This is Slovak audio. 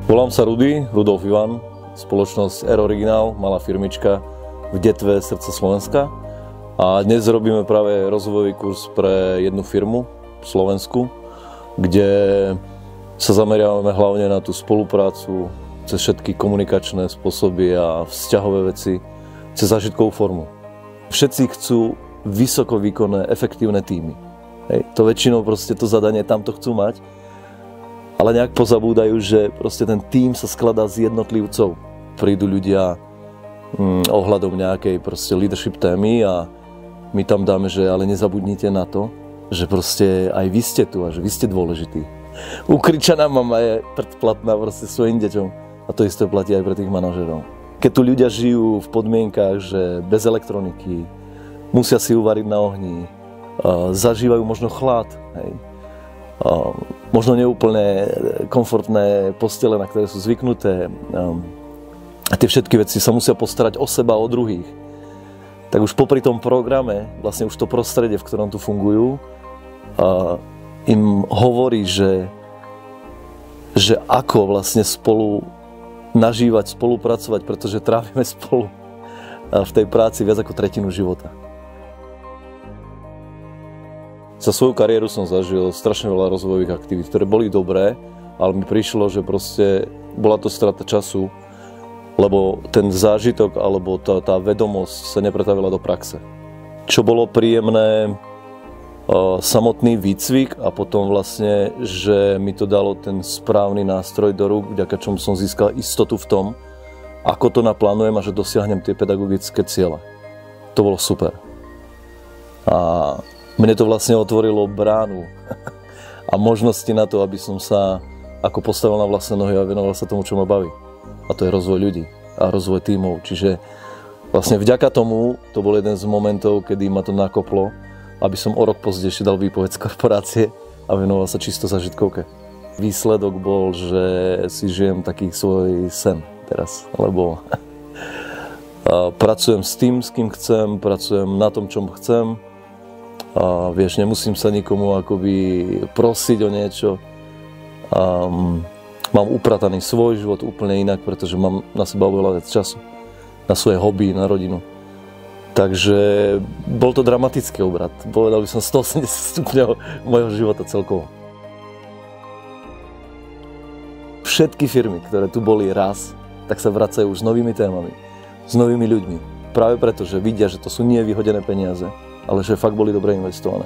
Volám sa Rudolf Ivan, spoločnosť Air Original, malá firmička v Detve, srdce Slovenska. A dnes robíme práve rozvojový kurz pre jednu firmu v Slovensku, kde sa zameriavame hlavne na tú spoluprácu cez všetky komunikačné spôsoby a vzťahové veci, cez zážitkovú formu. Všetci chcú vysoko výkonné, efektívne týmy. Hej. To väčšinou proste to zadanie tamto chcú mať, ale nejak pozabúdajú, že proste ten tím sa skladá z jednotlivcov. Prídu ľudia ohľadom nejakej proste leadership témy a my tam dáme, že ale nezabudnite na to, že proste aj vy ste tu a že vy ste dôležití. Ukričaná mama je predplatná proste svojim deťom a to isté platí aj pre tých manažerov. Keď tu ľudia žijú v podmienkách, že bez elektroniky, musia si uvariť na ohni, zažívajú možno chlad, hej. Možno neúplne komfortné postele, na ktoré sú zvyknuté. A tie všetky veci sa musia postarať o seba a o druhých. Tak už popri tom programe, vlastne už to prostredie, v ktorom tu fungujú, im hovorí, že ako vlastne spolu nažívať, spolupracovať, pretože trávime spolu v tej práci viac ako tretinu života. Za svoju kariéru som zažil strašne veľa rozvojových aktivít, ktoré boli dobré, ale mi prišlo, že proste bola to strata času, lebo ten zážitok alebo tá vedomosť sa nepretavila do praxe. Čo bolo príjemné, samotný výcvik a potom vlastne, že mi to dalo ten správny nástroj do rúk, vďaka čomu som získal istotu v tom, ako to naplánujem a že dosiahnem tie pedagogické ciele. To bolo super. A mne to vlastne otvorilo bránu a možnosti na to, aby som sa ako postavil na vlastné nohy a venoval sa tomu, čo ma baví. A to je rozvoj ľudí a rozvoj tímov. Čiže vlastne vďaka tomu to bol jeden z momentov, kedy ma to nakoplo, aby som o rok pozdejšie dal výpoveď z korporácie a venoval sa čisto zážitkovke. Výsledok bol, že si žijem taký svoj sen teraz, lebo pracujem s tým, s kým chcem, pracujem na tom, čom chcem. A vieš, nemusím sa nikomu akoby prosiť o niečo. Mám uprataný svoj život úplne inak, pretože mám na seba oveľa viac času. Na svoje hobby, na rodinu. Takže bol to dramatický obrat. Povedal by som 180 stupňov mojho života celkovo. Všetky firmy, ktoré tu boli raz, tak sa vracajú už s novými témami, s novými ľuďmi. Práve preto, že vidia, že to sú nie vyhodené peniaze, ale že fakt boli dobre investované.